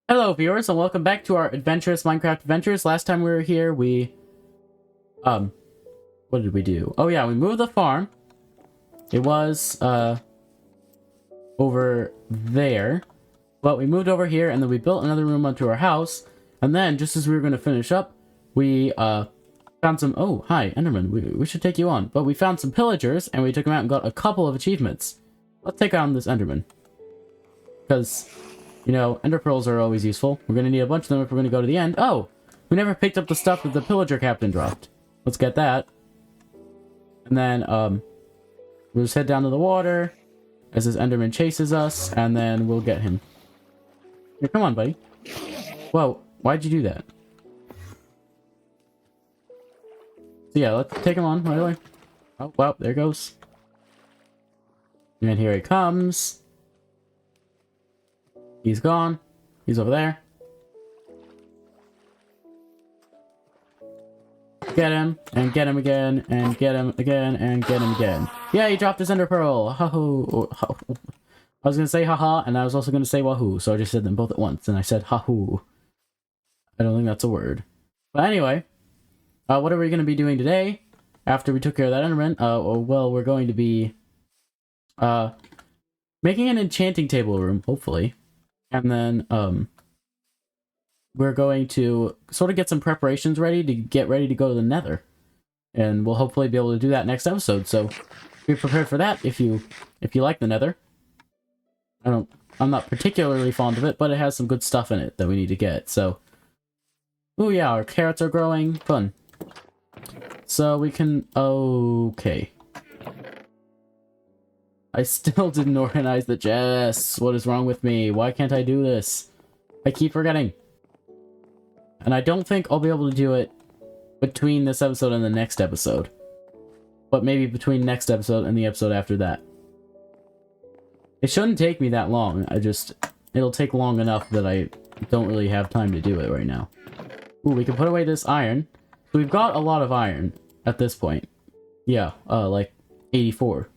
Hello viewers and welcome back to our Adventurous Minecraft Adventures. Last time we were here, what did we do? Oh yeah, we moved the farm. It was, over there. But we moved over here and then we built another room onto our house. And then, just as we were going to finish up, we, found some- oh, hi, Enderman, we should take you on. But we found some pillagers and we took them out and got a couple of achievements. Let's take on this Enderman. Because... you know, ender pearls are always useful. We're gonna need a bunch of them if we're gonna go to the end. Oh! We never picked up the stuff that the pillager captain dropped. Let's get that. And then, we'll just head down to the water as this enderman chases us, and then we'll get him. Here, come on, buddy. Whoa, why'd you do that? So yeah, let's take him on right away. Oh, wow, there goes. And here he comes. He's gone. He's over there. Get him, and get him again, and get him again, and get him again. Yeah, he dropped his ender pearl. Ha-hoo. I was gonna say haha, and I was also gonna say wahoo, so I just said them both at once, and I said ha-hoo. I don't think that's a word. But anyway, what are we gonna be doing today? After we took care of that enderman? Well, we're going to be, making an enchanting table room, hopefully. And then, we're going to sort of get some preparations ready to get ready to go to the nether. And we'll hopefully be able to do that next episode, so be prepared for that if you like the nether. I'm not particularly fond of it, but it has some good stuff in it that we need to get, so... oh yeah, our carrots are growing. Fun. So we can... okay. I still didn't organize the chests. What is wrong with me? Why can't I do this? I keep forgetting. And I don't think I'll be able to do it between this episode and the next episode. But maybe between next episode and the episode after that. It shouldn't take me that long. It'll take long enough that I don't really have time to do it right now. Ooh, we can put away this iron. So we've got a lot of iron at this point. Yeah, like 84.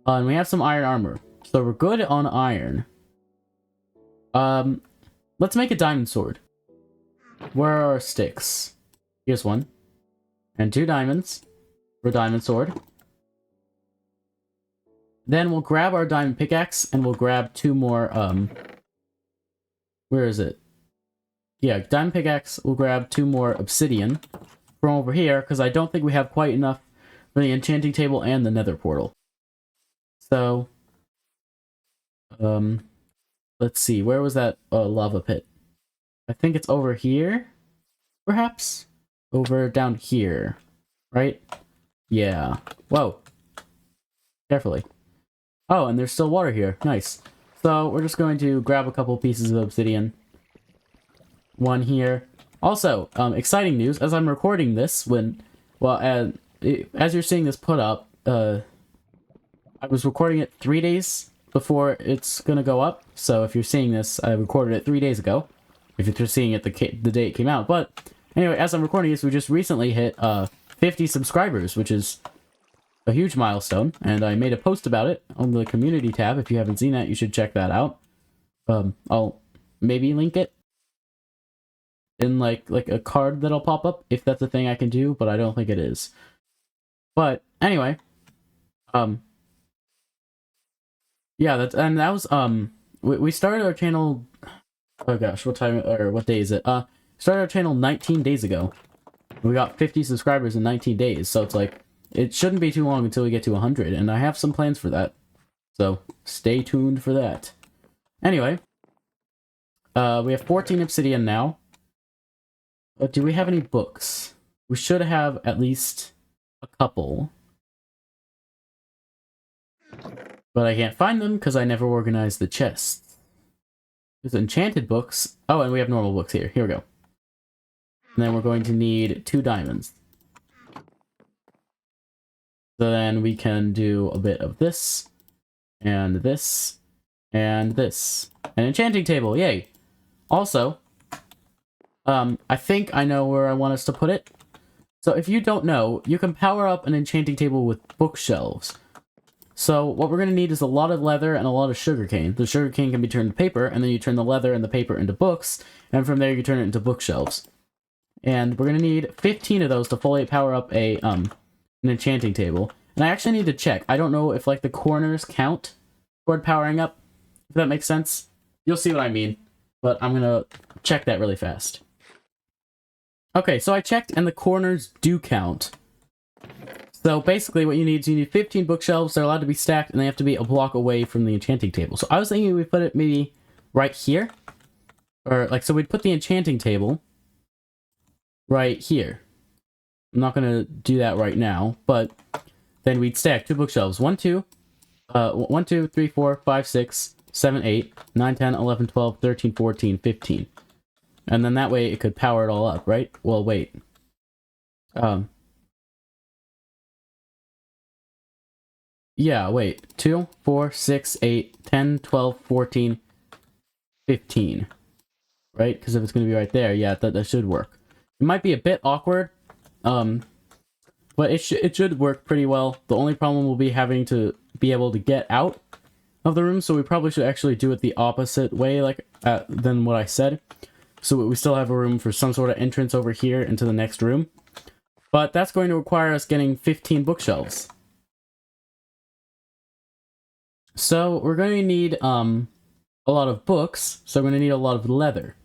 And we have some iron armor. So we're good on iron. Let's make a diamond sword. Where are our sticks? Here's one. And 2 diamonds for a diamond sword. Then we'll grab our diamond pickaxe and we'll grab 2 more, where is it? Yeah, diamond pickaxe, we'll grab 2 more obsidian from over here, because I don't think we have quite enough for the enchanting table and the nether portal. So, let's see, where was that lava pit? I think it's over here, perhaps? Over down here, right? Yeah. Whoa. Carefully. Oh, and there's still water here. Nice. So, we're just going to grab a couple pieces of obsidian. One here. Also, exciting news, as I'm recording this, as you're seeing this put up, I was recording it 3 days before it's gonna go up, so if you're seeing this, I recorded it 3 days ago. If you're seeing it the day it came out. But, anyway, as I'm recording this, we just recently hit, 50 subscribers, which is a huge milestone, and I made a post about it on the community tab. If you haven't seen that, you should check that out. I'll maybe link it in, like a card that'll pop up, if that's a thing I can do, but I don't think it is. But, anyway, yeah, that was, we started our channel, oh gosh, what day is it? Started our channel 19 days ago. We got 50 subscribers in 19 days, so it's like, it shouldn't be too long until we get to 100, and I have some plans for that. So, stay tuned for that. Anyway, we have 14 obsidian now. Do we have any books? We should have at least a couple. But I can't find them because I never organized the chests. There's enchanted books. Oh, and we have normal books here. Here we go. And then we're going to need 2 diamonds. So then we can do a bit of this, and this, and this. An enchanting table, yay! Also, I think I know where I want us to put it. So if you don't know, you can power up an enchanting table with bookshelves. So what we're going to need is a lot of leather and a lot of sugarcane. The sugarcane can be turned to paper, and then you turn the leather and the paper into books, and from there you turn it into bookshelves. And we're going to need 15 of those to fully power up an enchanting table. And I actually need to check. I don't know if, like, the corners count toward powering up, if that makes sense. You'll see what I mean, but I'm going to check that really fast. Okay, so I checked, and the corners do count. So basically what you need is 15 bookshelves. They're allowed to be stacked, and they have to be a block away from the enchanting table. So I was thinking we'd put it maybe right here. Or, like, so we'd put the enchanting table right here. I'm not going to do that right now, but then we'd stack 2 bookshelves. 1, 2, 3, 4, 5, 6, 7, 8, 9, 10, 11, 12, 13, 14, 15. And then that way it could power it all up, right? Well, wait. Yeah, wait. 2, 4, 6, 8, 10, 12, 14, 15. Right? Because if it's going to be right there, yeah, that should work. It might be a bit awkward, but it should work pretty well. The only problem will be having to be able to get out of the room, so we probably should actually do it the opposite way than what I said. So we still have a room for some sort of entrance over here into the next room. But that's going to require us getting 15 bookshelves. So we're going to need a lot of books, so we're going to need a lot of leather.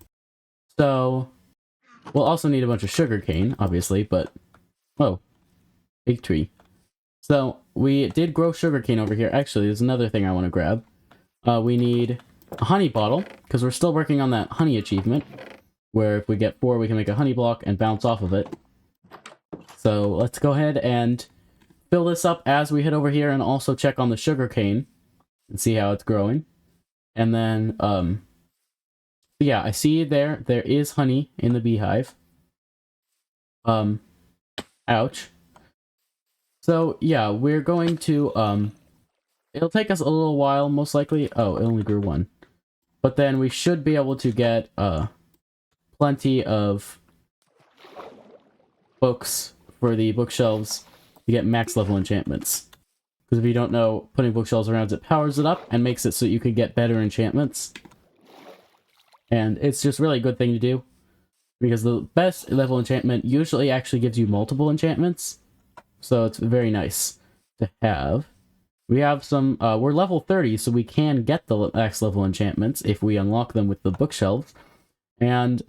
So we'll also need a bunch of sugarcane, obviously, but... Whoa. Big tree. So we did grow sugarcane over here. Actually, there's another thing I want to grab. We need a honey bottle, because we're still working on that honey achievement, where if we get 4, we can make a honey block and bounce off of it. So let's go ahead and fill this up as we head over here, and also check on the sugarcane and see how it's growing. And then, yeah, I see there is honey in the beehive. Ouch. So, yeah, we're going to, it'll take us a little while, most likely. Oh, it only grew 1. But then we should be able to get, plenty of books for the bookshelves to get max level enchantments. Because if you don't know, putting bookshelves around it powers it up and makes it so you can get better enchantments. And it's just really a good thing to do. Because the best level enchantment usually actually gives you multiple enchantments. So it's very nice to have. We have some, we're level 30, so we can get the max level enchantments if we unlock them with the bookshelves. And,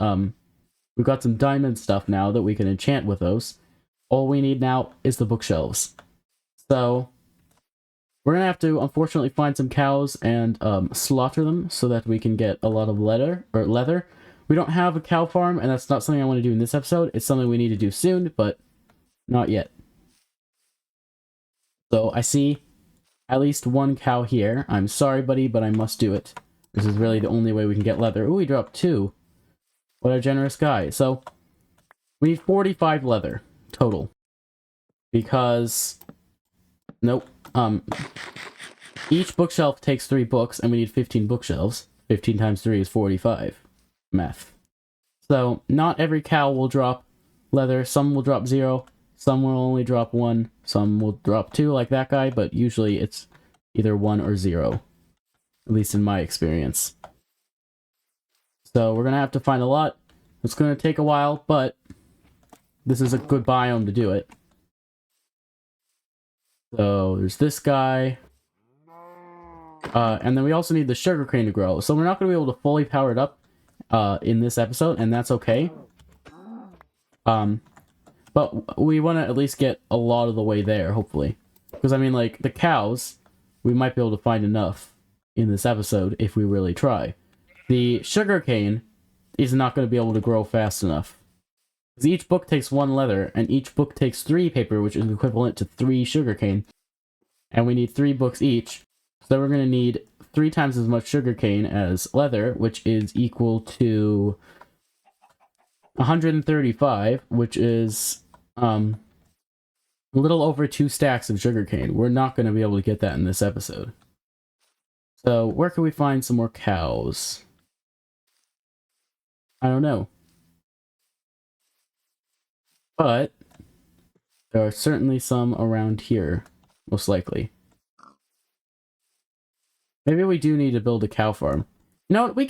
we've got some diamond stuff now that we can enchant with those. All we need now is the bookshelves. So, we're gonna have to, unfortunately, find some cows and, slaughter them so that we can get a lot of leather. We don't have a cow farm, and that's not something I want to do in this episode. It's something we need to do soon, but not yet. So, I see at least 1 cow here. I'm sorry, buddy, but I must do it. This is really the only way we can get leather. Ooh, we dropped 2. What a generous guy. So, we need 45 leather total. Because, nope. Each bookshelf takes 3 books, and we need 15 bookshelves. 15 times 3 is 45. Math. So, not every cow will drop leather. Some will drop 0. Some will only drop 1. Some will drop 2, like that guy, but usually it's either 1 or 0. At least in my experience. So we're going to have to find a lot. It's going to take a while, but this is a good biome to do it. So there's this guy. And then we also need the sugarcane to grow. So we're not going to be able to fully power it up in this episode, and that's okay. But we want to at least get a lot of the way there, hopefully. Because, I mean, like, the cows, we might be able to find enough in this episode if we really try. The sugarcane is not going to be able to grow fast enough. Because each book takes 1 leather, and each book takes 3 paper, which is equivalent to 3 sugarcane. And we need 3 books each. So we're going to need 3 times as much sugarcane as leather, which is equal to 135, which is a little over 2 stacks of sugarcane. We're not going to be able to get that in this episode. So where can we find some more cows? I don't know. But there are certainly some around here, most likely. Maybe we do need to build a cow farm. You know what? We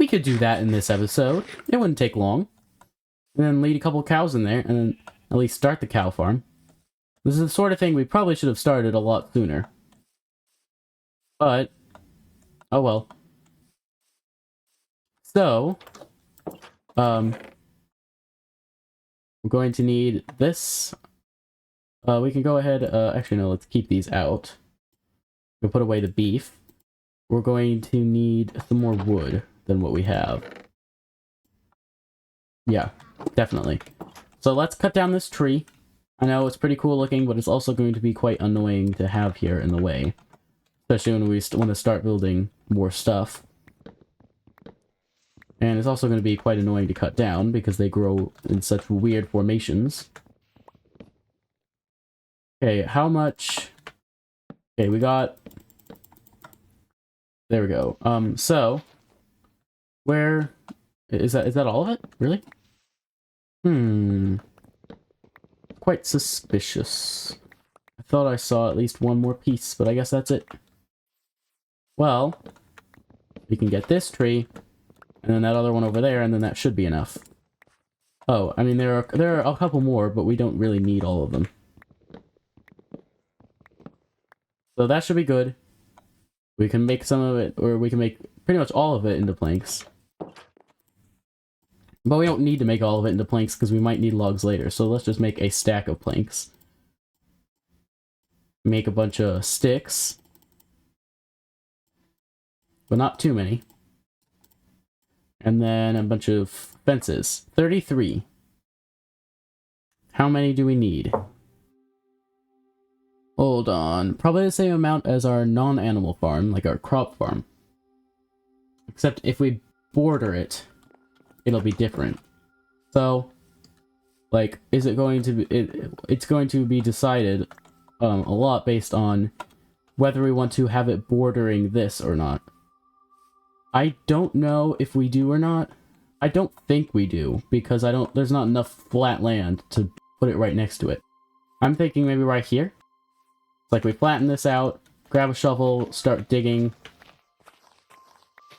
could do that in this episode. It wouldn't take long. And then lead a couple cows in there, and then at least start the cow farm. This is the sort of thing we probably should have started a lot sooner. But, oh well. So, we're going to need this. We can go ahead, actually no, let's keep these out. We'll put away the beef. We're going to need some more wood than what we have. Yeah, definitely. So let's cut down this tree. I know it's pretty cool looking, but it's also going to be quite annoying to have here in the way. Especially when we want to start building more stuff. And it's also going to be quite annoying to cut down because they grow in such weird formations. Okay, how much... Okay, we got... There we go. So... Where... Is that all of it? Really? Quite suspicious. I thought I saw at least one more piece, but I guess that's it. Well... We can get this tree... And then that other one over there, and then that should be enough. Oh, I mean, there are a couple more, but we don't really need all of them. So that should be good. We can make some of it, or we can make pretty much all of it into planks. But we don't need to make all of it into planks, because we might need logs later. So let's just make a stack of planks. Make a bunch of sticks. But not too many. And then a bunch of fences. 33. How many do we need? Hold on. Probably the same amount as our non-animal farm, like our crop farm. Except if we border it, it'll be different. So, like, is it going to be... It's going to be decided a lot based on whether we want to have it bordering this or not. I don't know if we do or not. I don't think we do, because there's not enough flat land to put it right next to it. I'm thinking maybe right here. Like we flatten this out, grab a shovel, start digging.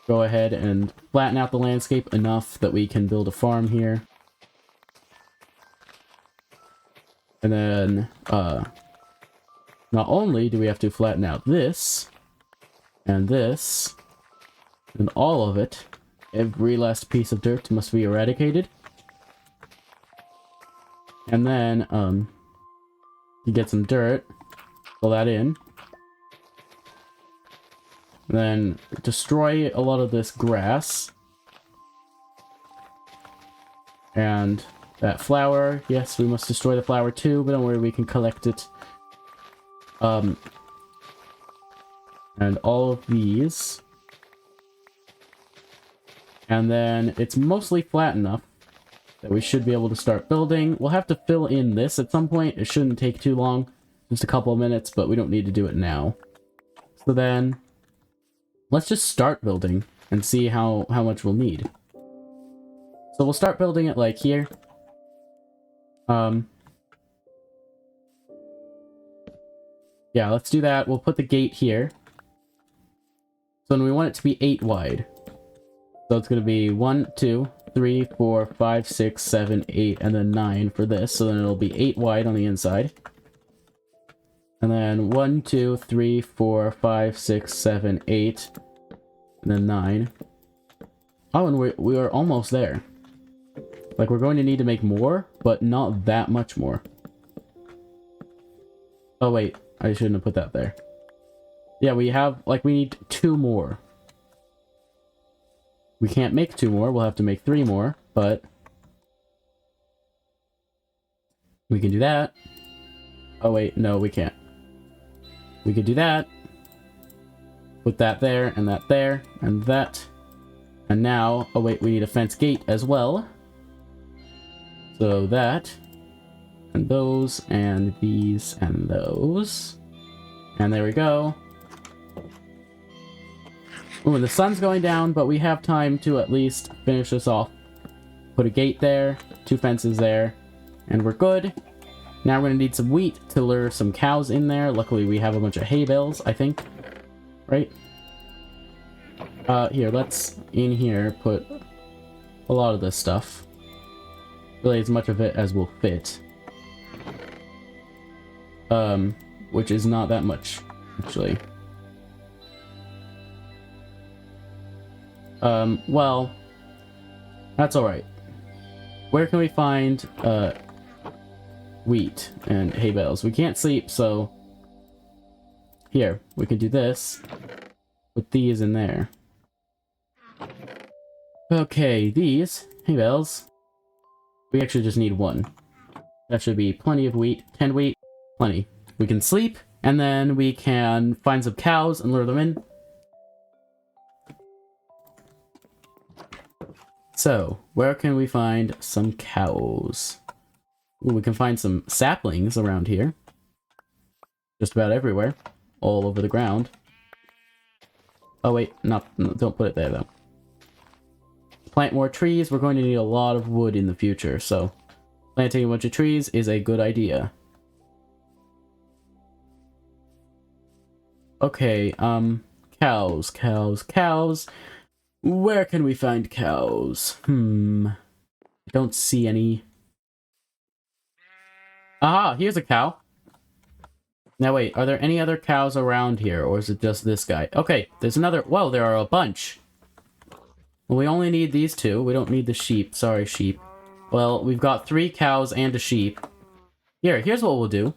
Go ahead and flatten out the landscape enough that we can build a farm here. And then, not only do we have to flatten out this, and this, and all of it, every last piece of dirt must be eradicated. And then, you get some dirt, fill that in. And then destroy a lot of this grass. And that flour, yes, we must destroy the flour too, but don't worry, we can collect it. And all of these. And then it's mostly flat enough that we should be able to start building. We'll have to fill in this at some point. It shouldn't take too long. Just a couple of minutes, but we don't need to do it now. So then, let's just start building and see how much we'll need. So we'll start building it like here. Yeah, let's do that. We'll put the gate here. So then we want it to be 8 wide. So it's going to be 1, 2, 3, 4, 5, 6, 7, 8, and then 9 for this. So then it'll be 8 wide on the inside. And then 1, 2, 3, 4, 5, 6, 7, 8, and then 9. Oh, and we are almost there. Like, we're going to need to make more, but not that much more. Oh, wait. I shouldn't have put that there. Yeah, we need 2 more. We can't make 2 more, we'll have to make 3 more, but... we can do that. Oh wait, no, we can't. We could do that. Put that there, and that. And now, oh wait, we need a fence gate as well. So that. And those, and these, and those. And there we go. Ooh, the sun's going down, but we have time to at least finish this off. Put a gate there, 2 fences there, and we're good. Now we're going to need some wheat to lure some cows in there. Luckily, we have a bunch of hay bales, I think. Right? Here, let's, in here, put a lot of this stuff. Really as much of it as will fit. Which is not that much, actually. Well, that's alright. Where can we find, wheat and hay bales? We can't sleep, so... Here, we can do this. Put these in there. Okay, these hay bales. We actually just need one. That should be plenty of wheat. 10 wheat, plenty. We can sleep, and then we can find some cows and lure them in. So, where can we find some cows? Ooh, we can find some saplings around here. Just about everywhere. All over the ground. Oh wait, no, don't put it there though. Plant more trees. We're going to need a lot of wood in the future, so planting a bunch of trees is a good idea. Okay, cows. Where can we find cows? I don't see any. Aha, here's a cow. Now wait, are there any other cows around here, or is it just this guy? Okay, there's another. Whoa, there are a bunch. Well, we only need these two. We don't need the sheep. Sorry, sheep. Well, we've got 3 cows and a sheep. Here's what we'll do.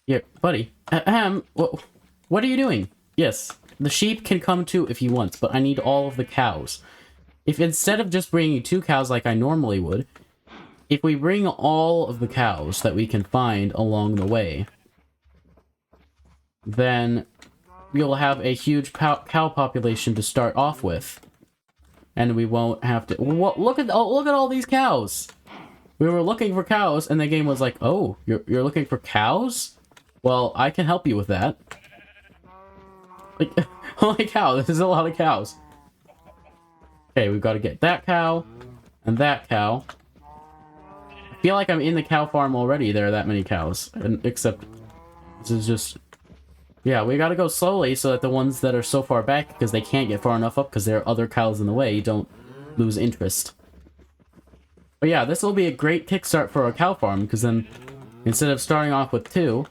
Here, buddy. What are you doing? Yes, the sheep can come too if he wants, but I need all of the cows. If instead of just bringing 2 cows like I normally would, if we bring all of the cows that we can find along the way, then we'll have a huge cow population to start off with. And we won't have to... Look at all these cows! We were looking for cows, and the game was like, oh, you're looking for cows? Well, I can help you with that. Like, holy cow, this is a lot of cows. Okay, we've got to get that cow, and that cow. I feel like I'm in the cow farm already, there are that many cows. Except, this is just... Yeah, we gotta go slowly so that the ones that are so far back, because they can't get far enough up because there are other cows in the way, don't lose interest. But yeah, this will be a great kickstart for a cow farm, because then, instead of starting off with 2,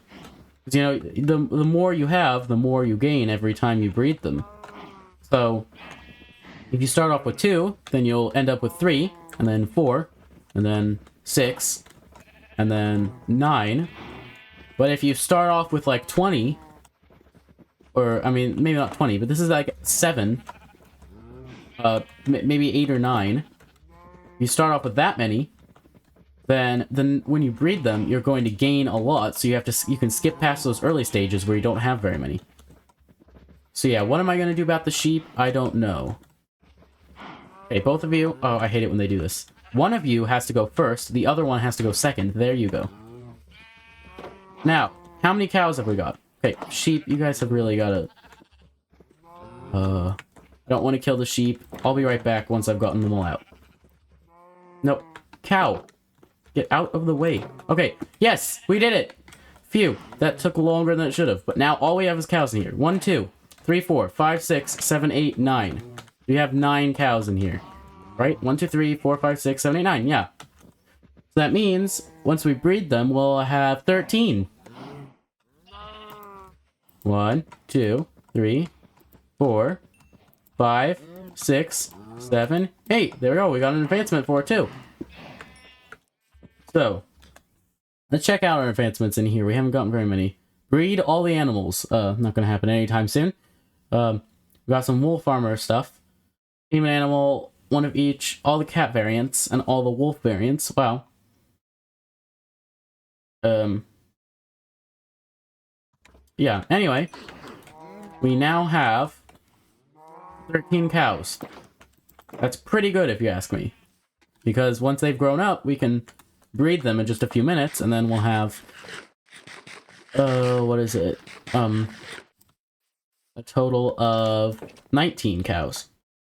because, you know, the more you have, the more you gain every time you breed them. So, if you start off with 2, then you'll end up with 3, and then 4, and then 6, and then 9. But if you start off with, like, 20... Or, I mean, maybe not 20, but this is like 7. Maybe 8 or 9. You start off with that many, then when you breed them, you're going to gain a lot, so you can skip past those early stages where you don't have very many. So yeah, what am I going to do about the sheep? I don't know. Okay, both of you... Oh, I hate it when they do this. One of you has to go first, the other one has to go second. There you go. Now, how many cows have we got? Okay, sheep, you guys have really gotta... I don't want to kill the sheep. I'll be right back once I've gotten them all out. Nope. Cow! Get out of the way. Okay, yes! We did it! Phew, that took longer than it should have. But now all we have is cows in here. 1, 2, 3, 4, 5, 6, 7, 8, 9. We have 9 cows in here. Right? 1, 2, 3, 4, 5, 6, 7, 8, 9. Yeah. So that means, once we breed them, we'll have 13. 1, 2, 3, 4, 5, 6, 7, 8. There we go. We got an advancement for it too. So, let's check out our advancements in here. We haven't gotten very many. Breed all the animals. Not going to happen anytime soon. We got some wool farmer stuff. Human animal, 1 of each. All the cat variants and all the wolf variants. Wow. Yeah, anyway, we now have 13 cows. That's pretty good if you ask me. Because once they've grown up, we can breed them in just a few minutes, and then we'll have... what is it? A total of 19 cows.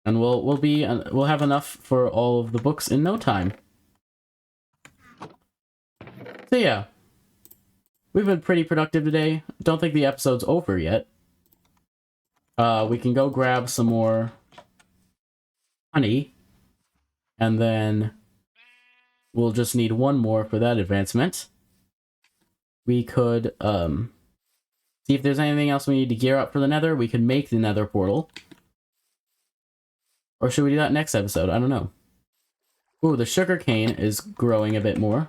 And we'll have enough for all of the books in no time. So yeah. We've been pretty productive today. Don't think the episode's over yet. We can go grab some more honey, and then we'll just need one more for that advancement. We could, see if there's anything else we need to gear up for the nether. We could make the nether portal. Or should we do that next episode? I don't know. Ooh, the sugarcane is growing a bit more.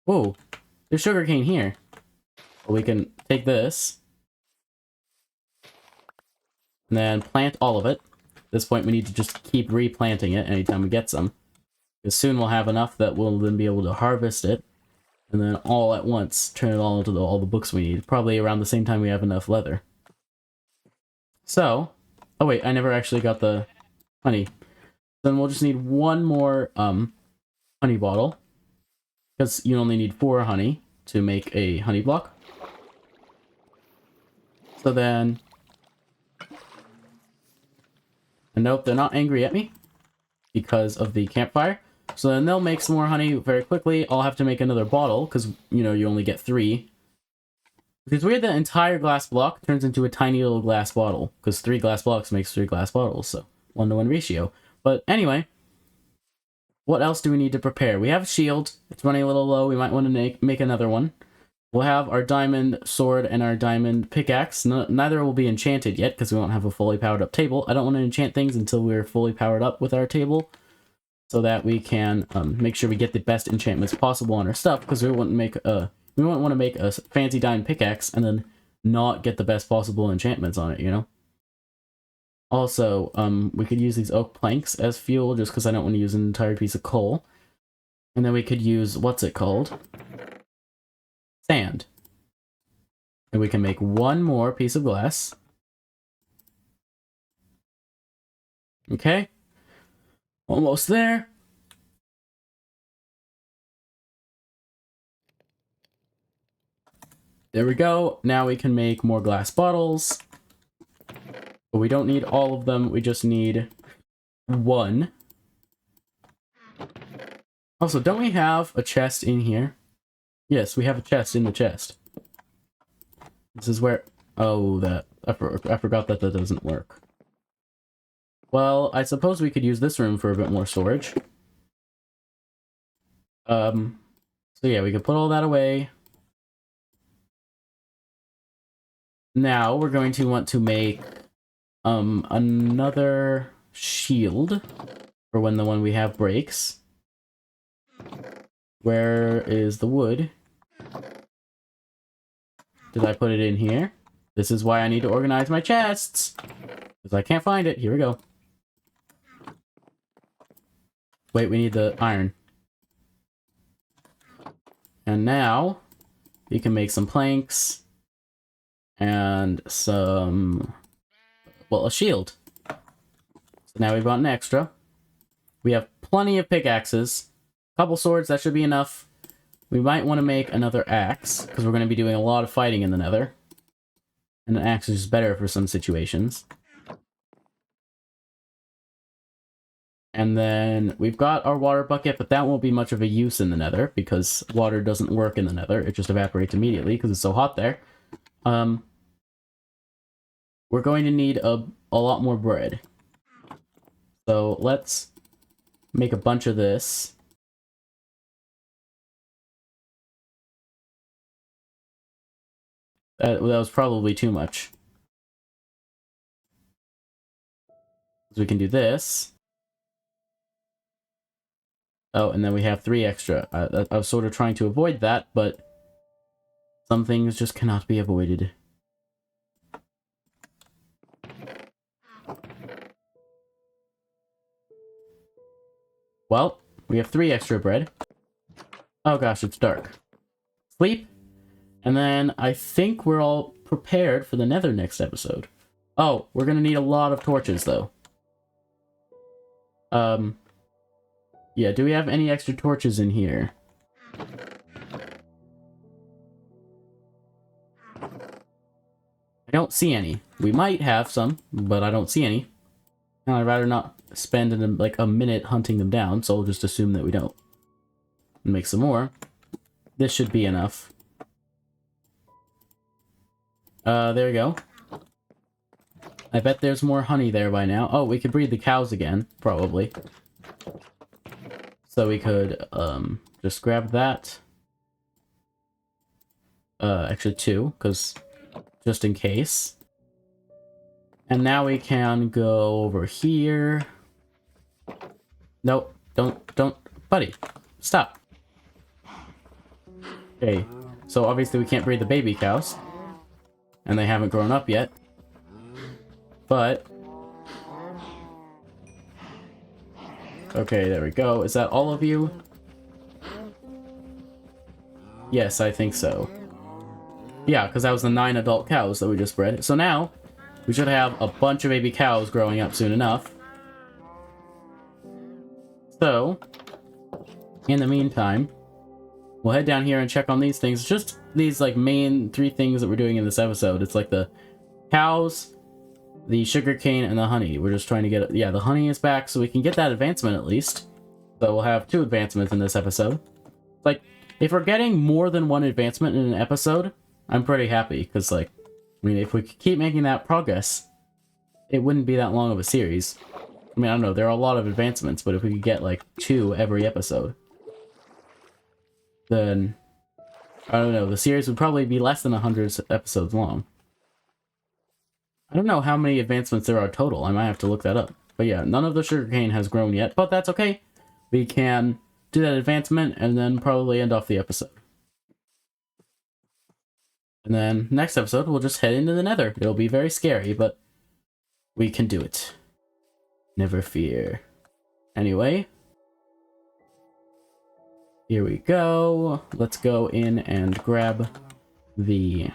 Ooh, there's sugarcane here. We can take this. And then plant all of it. At this point, we need to just keep replanting it anytime we get some. Because soon we'll have enough that we'll then be able to harvest it. And then all at once, turn it all into all the books we need. Probably around the same time we have enough leather. So, oh wait, I never actually got the honey. Then we'll just need one more honey bottle. Because you only need 4 honey to make a honey block. So then... And nope, they're not angry at me because of the campfire. So then they'll make some more honey very quickly. I'll have to make another bottle because, you know, you only get 3. It's weird that entire glass block turns into a tiny little glass bottle because 3 glass blocks makes 3 glass bottles, so 1-to-1 ratio. But anyway, what else do we need to prepare? We have a shield. It's running a little low. We might want to make another one. We'll have our diamond sword and our diamond pickaxe. Neither will be enchanted yet because we won't have a fully powered up table. I don't want to enchant things until we're fully powered up with our table, so that we can make sure we get the best enchantments possible on our stuff. Because we wouldn't want to make a fancy diamond pickaxe and then not get the best possible enchantments on it, you know. Also, we could use these oak planks as fuel just because I don't want to use an entire piece of coal. And then we could use what's it called? Sand. And we can make one more piece of glass. Okay. Almost there. There we go. Now we can make more glass bottles. But we don't need all of them. We just need 1. Also, don't we have a chest in here? Yes, we have a chest in the chest. This is where... Oh, that... I forgot that doesn't work. Well, I suppose we could use this room for a bit more storage. So yeah, we can put all that away. Now, we're going to want to make, another shield for when the one we have breaks. Where is the wood? Did I put it in here? This is why I need to organize my chests! Because I can't find it. Here we go. Wait, we need the iron. And now, we can make some planks. And some... Well, a shield. So now we've got an extra. We have plenty of pickaxes. Couple swords, that should be enough. We might want to make another axe, because we're going to be doing a lot of fighting in the nether. And an axe is just better for some situations. And then we've got our water bucket, but that won't be much of a use in the nether, because water doesn't work in the nether. It just evaporates immediately, because it's so hot there. We're going to need a lot more bread. So let's make a bunch of this. That was probably too much. So we can do this. Oh, and then we have 3 extra. I was sort of trying to avoid that, but some things just cannot be avoided. Well, we have 3 extra bread. Oh gosh, it's dark. Sleep. And then I think we're all prepared for the nether next episode. Oh, we're gonna need a lot of torches, though. Yeah, do we have any extra torches in here? I don't see any. We might have some, but I don't see any. And I'd rather not spend like a minute hunting them down, so I'll just assume that we don't. Make some more. This should be enough. There we go. I bet there's more honey there by now. Oh, we could breed the cows again, probably. So we could, just grab that. Actually 2, because just in case. And now we can go over here. Nope, don't, buddy, stop. Okay, so obviously we can't breed the baby cows. And they haven't grown up yet. But... okay, there we go. Is that all of you? Yes, I think so. Yeah, because that was the 9 adult cows that we just bred. So now, we should have a bunch of baby cows growing up soon enough. So, in the meantime, we'll head down here and check on these things. Just these, like, main 3 things that we're doing in this episode. It's like the cows, the sugarcane, and the honey. We're just trying to get... yeah, the honey is back, so we can get that advancement at least. So we'll have 2 advancements in this episode. Like, if we're getting more than 1 advancement in an episode, I'm pretty happy, because, like, I mean, if we could keep making that progress, it wouldn't be that long of a series. I mean, I don't know, there are a lot of advancements, but if we could get, like, 2 every episode, then, I don't know, the series would probably be less than 100 episodes long. I don't know how many advancements there are total, I might have to look that up. But yeah, none of the sugarcane has grown yet, but that's okay. We can do that advancement, and then probably end off the episode. And then, next episode, we'll just head into the nether. It'll be very scary, but we can do it. Never fear. Anyway. Here we go. Let's go in and grab the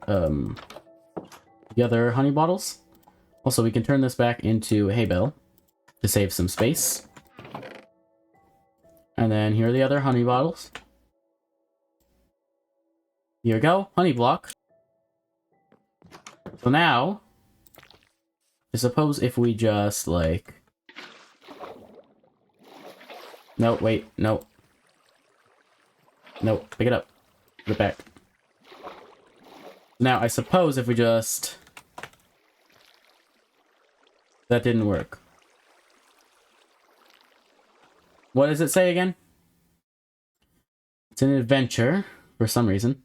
other honey bottles. Also, we can turn this back into hay bale to save some space. And then here are the other honey bottles. Here we go, honey block. So now, I suppose if we just, like... no, wait, no. No, pick it up. Put it back. Now, I suppose if we just... that didn't work. What does it say again? It's an adventure, for some reason.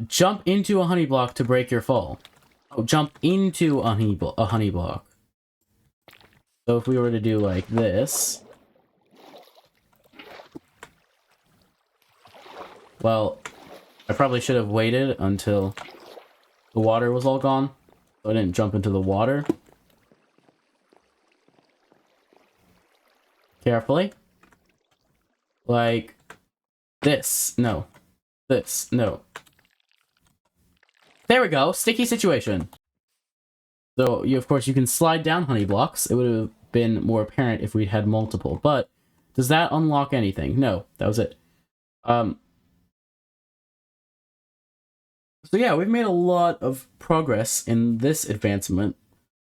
Jump into a honey block to break your fall. Oh, jump into a honey block. So if we were to do like this... well, I probably should have waited until the water was all gone, so I didn't jump into the water. Carefully. Like this. No. This. No. There we go. Sticky situation. So, of course, you can slide down honey blocks. It would have been more apparent if we'd had multiple. But, does that unlock anything? No. That was it. So yeah, we've made a lot of progress in this advancement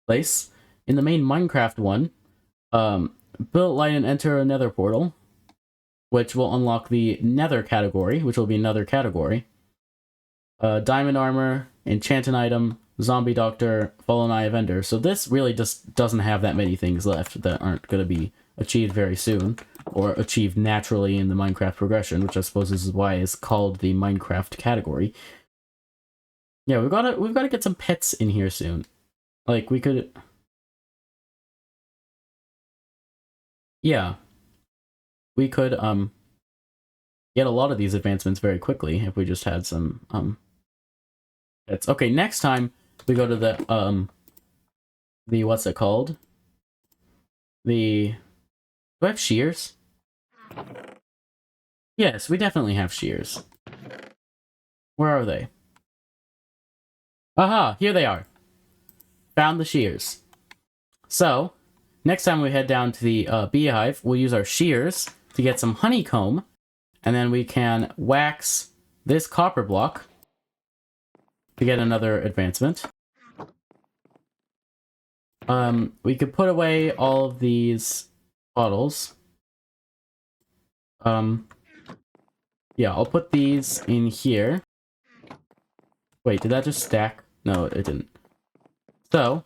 place. In the main Minecraft one, build, light, and enter a nether portal, which will unlock the nether category, which will be another category. Diamond armor, enchanting item, zombie doctor, fallen eye of ender. So this really just doesn't have that many things left that aren't going to be achieved very soon, or achieved naturally in the Minecraft progression, which I suppose is why it's called the Minecraft category. Yeah, we've got to get some pets in here soon. Like, we could... yeah. We could, get a lot of these advancements very quickly if we just had some, pets. Okay, next time we go to the what's it called? Do I have shears? Yes, we definitely have shears. Where are they? Aha, here they are. Found the shears. So, next time we head down to the beehive, we'll use our shears to get some honeycomb, and then we can wax this copper block to get another advancement. We could put away all of these bottles. Yeah, I'll put these in here. Wait, did that just stack? No, it didn't. So,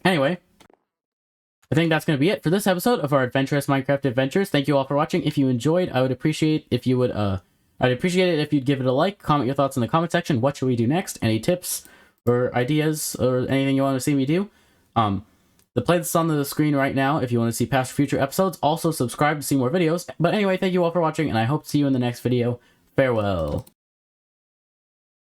anyway, I think that's going to be it for this episode of our Adventurous Minecraft Adventures. Thank you all for watching. If you enjoyed, I would appreciate if you would, I'd appreciate it if you'd give it a like, comment your thoughts in the comment section. What should we do next? Any tips or ideas or anything you want to see me do? The playlist on the screen right now if you want to see past or future episodes. Also, subscribe to see more videos. But anyway, thank you all for watching, and I hope to see you in the next video. Farewell.